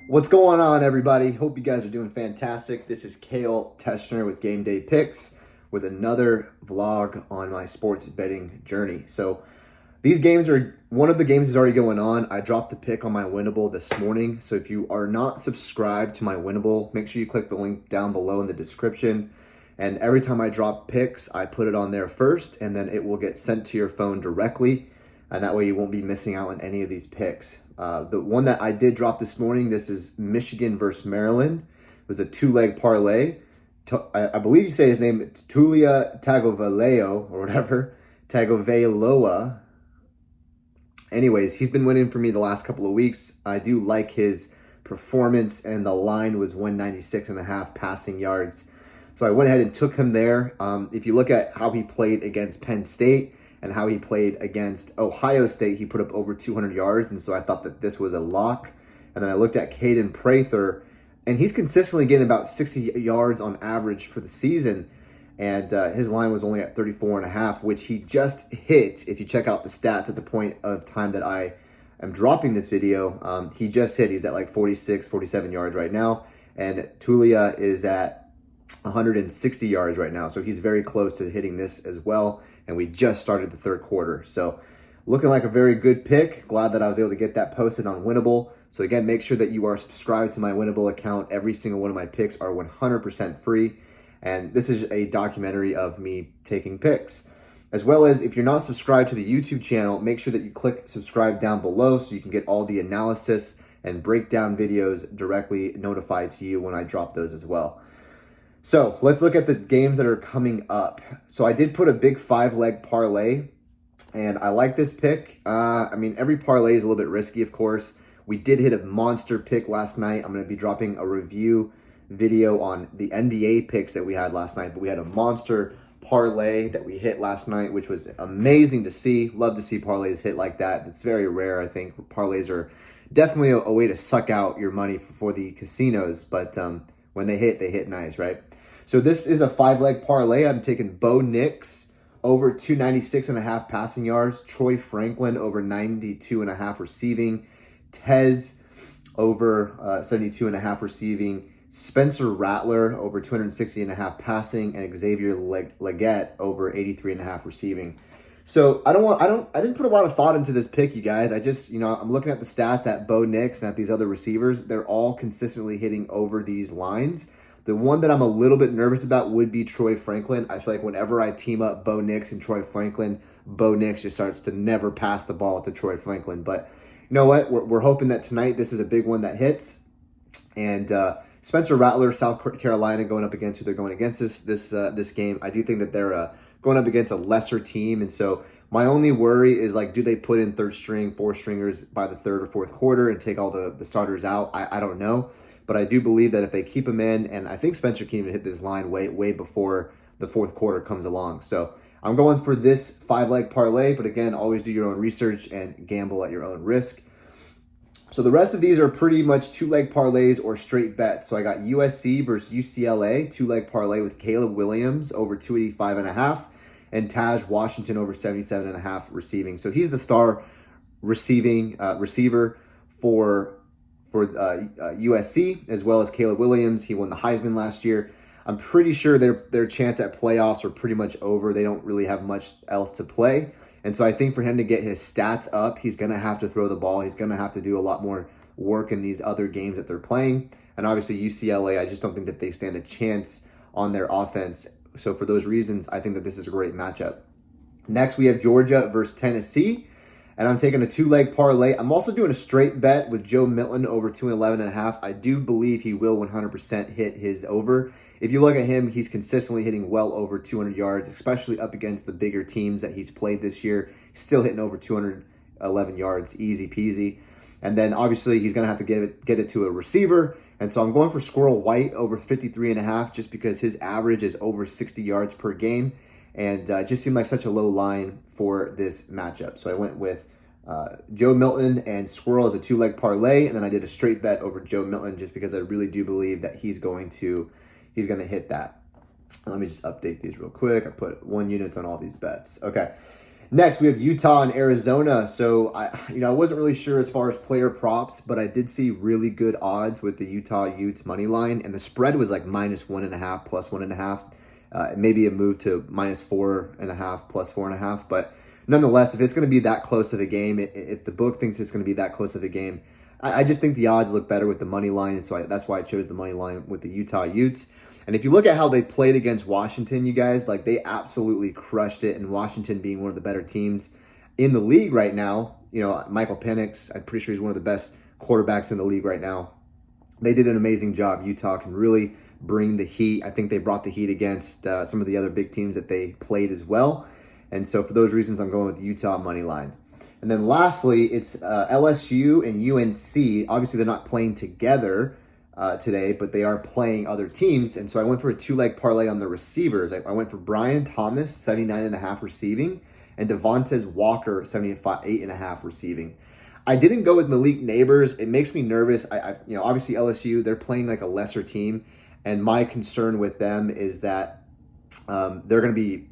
What's going on, everybody? Hope you guys are doing fantastic. This is Kale Teschner with Game Day Picks with another vlog on my sports betting journey. So these games are, one of the games is already going on. I dropped the pick on my Winnable this morning. So if you are not subscribed to my Winnable, make sure you click the link down below in the description. And every time I drop picks, I put it on there first, and then it will get sent to your phone directly. And that way you won't be missing out on any of these picks. The one that I did drop this morning, this is Michigan versus Maryland. It was a two-leg parlay. I believe you say his name, Tulia Tagovailoa or whatever, Tagovailoa. Anyways, he's been winning for me the last couple of weeks. I do like his performance, and the line was 196.5 passing yards. So I went ahead and took him there. If you look at how he played against Penn State and how he played against Ohio State, he put up over 200 yards, and so I thought that this was a lock. And then I looked at Caden Prather, and he's consistently getting about 60 yards on average for the season, and his line was only at 34.5, which he just hit. If you check out the stats at the point of time that I am dropping this video, he just hit. He's at like 46, 47 yards right now, and Tulia is at 160 yards right now. So he's very close to hitting this as well. And we just started the third quarter. So looking like a very good pick. Glad that I was able to get that posted on Winnable. So again, make sure that you are subscribed to my Winnable account. Every single one of my picks are 100% free. And this is a documentary of me taking picks. As well as if you're not subscribed to the YouTube channel, make sure that you click subscribe down below so you can get all the analysis and breakdown videos directly notified to you when I drop those as well. So let's look at the games that are coming up. So I did put a big 5-leg parlay, and I like this pick. Every parlay is a little bit risky, of course. We did hit a monster pick last night. I'm going to be dropping a review video on the NBA picks that we had last night, but we had a monster parlay that we hit last night, which was amazing to see. Love to see parlays hit like that. It's very rare, I think. Parlays are definitely a way to suck out your money for the casinos, but when they hit nice, right? So this is a 5-leg parlay. I'm taking Bo Nix over 296.5 passing yards, Troy Franklin over 92.5 receiving, Tez over 72.5 receiving, Spencer Rattler over 260.5 passing, and Xavier Legette over 83.5 receiving. So I didn't put a lot of thought into this pick, you guys. I'm looking at the stats at Bo Nix and at these other receivers. They're all consistently hitting over these lines. The one that I'm a little bit nervous about would be Troy Franklin. I feel like whenever I team up Bo Nix and Troy Franklin, Bo Nix just starts to never pass the ball to Troy Franklin. But you know what? We're hoping that tonight this is a big one that hits. And Spencer Rattler, South Carolina, going up against who they're going against this game. I do think that they're going up against a lesser team, and so my only worry is, like, do they put in third string, fourth stringers by the third or fourth quarter and take all the starters out? I don't know. But I do believe that if they keep him in, and I think Spencer can even hit this line way before the fourth quarter comes along. So I'm going for this 5-leg parlay, but again, always do your own research and gamble at your own risk. So the rest of these are pretty much 2-leg parlays or straight bets. So I got USC versus UCLA, 2-leg parlay with Caleb Williams over 285.5 and Taj Washington over 77.5 receiving. So he's the star receiver for USC, as well as Caleb Williams. He won the Heisman last year. I'm pretty sure their chance at playoffs are pretty much over. They don't really have much else to play. And so I think for him to get his stats up, he's going to have to throw the ball. He's going to have to do a lot more work in these other games that they're playing. And obviously UCLA, I just don't think that they stand a chance on their offense. So for those reasons, I think that this is a great matchup. Next, we have Georgia versus Tennessee. And I'm taking a 2-leg parlay. I'm also doing a straight bet with Joe Milton over 211.5. I do believe he will 100% hit his over. If you look at him, he's consistently hitting well over 200 yards, especially up against the bigger teams that he's played this year. He's still hitting over 211 yards, easy peasy. And then obviously he's going to have to get it to a receiver. And so I'm going for Squirrel White over 53.5 just because his average is over 60 yards per game. And it just seemed like such a low line for this matchup. So I went with Joe Milton and Squirrel as a 2-leg parlay, and then I did a straight bet over Joe Milton just because I really do believe that he's going to hit that. Let me just update these real quick. I put 1 unit on all these bets. Okay. Next, we have Utah and Arizona. So I wasn't really sure as far as player props, but I did see really good odds with the Utah Utes money line, and the spread was like -1.5, +1.5. Maybe a move to -4.5, +4.5. But nonetheless, if it's going to be that close of a game, if the book thinks it's going to be that close of a game, I just think the odds look better with the money line, and so that's why I chose the money line with the Utah Utes. And if you look at how they played against Washington, you guys, like they absolutely crushed it. And Washington being one of the better teams in the league right now, Michael Penix, I'm pretty sure he's one of the best quarterbacks in the league right now. They did an amazing job. Utah can really bring the heat. I think they brought the heat against some of the other big teams that they played as well. And so for those reasons, I'm going with Utah money line. And then lastly, it's LSU and UNC. Obviously, they're not playing together today, but they are playing other teams. And so I went for a 2-leg parlay on the receivers. I went for Brian Thomas, 79.5 receiving, and Devontae Walker, 78.5 receiving. I didn't go with Malik Neighbors. It makes me nervous. Obviously LSU, they're playing like a lesser team. And my concern with them is that they're going to be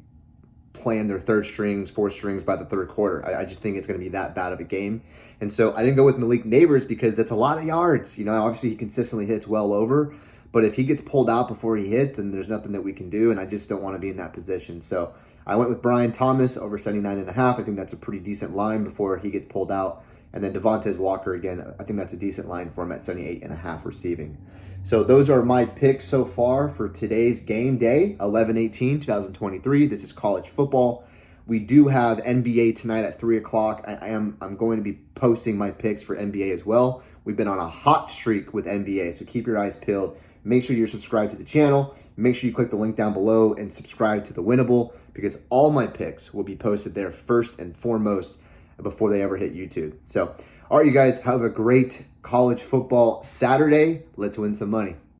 playing their third strings, fourth strings by the third quarter. I just think it's going to be that bad of a game. And so I didn't go with Malik Neighbors because that's a lot of yards. Obviously he consistently hits well over, but if he gets pulled out before he hits, then there's nothing that we can do, and I just don't want to be in that position. So I went with Brian Thomas over 79.5. I think that's a pretty decent line before he gets pulled out. And then Devontae Walker, again, I think that's a decent line for him at 78.5 receiving. So those are my picks so far for today's game day, 11/18/2023. This is college football. We do have NBA tonight at 3 o'clock. I'm going to be posting my picks for NBA as well. We've been on a hot streak with NBA, so keep your eyes peeled. Make sure you're subscribed to the channel. Make sure you click the link down below and subscribe to the Winnable, because all my picks will be posted there first and foremost before they ever hit YouTube. So, all right, you guys, have a great college football Saturday. Let's win some money.